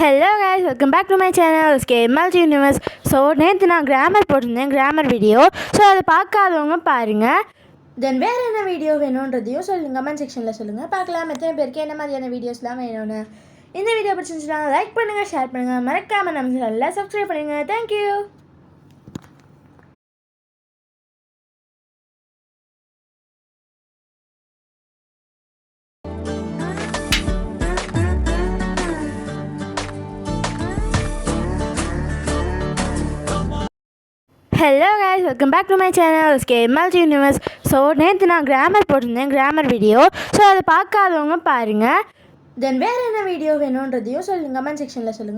Hello guys, welcome back to my channel SK Multi Universe. So நேற்று நான் grammar போட்டிருந்தேன், grammar video. So அதை பார்க்காதவங்க பாருங்கள். தென் வேறு என்ன வீடியோ வேணுன்றதையும் சொல்லுங்கள், கமெண்ட் செக்ஷனில் சொல்லுங்கள். பார்க்கலாம் எத்தனை பேருக்கு என்ன மாதிரியான வீடியோஸ்லாம் வேணும்னு. இந்த வீடியோ பிடிச்சிருந்துச்சுன்னா லைக் பண்ணுங்கள், ஷேர் பண்ணுங்கள், மறக்காமல் நம்ம சேனலில் சப்ஸ்கிரைப் பண்ணுங்கள். Thank you. Hello guys, welcome back to my channel SK Multi Universe. So நேற்று நான் கிராமர் போட்டிருந்தேன், கிராமர் வீடியோ. ஸோ அதை பார்க்காதவங்க பாருங்கள். தென் வேறு என்ன வீடியோ வேணுன்றதையும் சொல்லுங்கள், கமெண்ட் செக்ஷனில் சொல்லுங்கள்.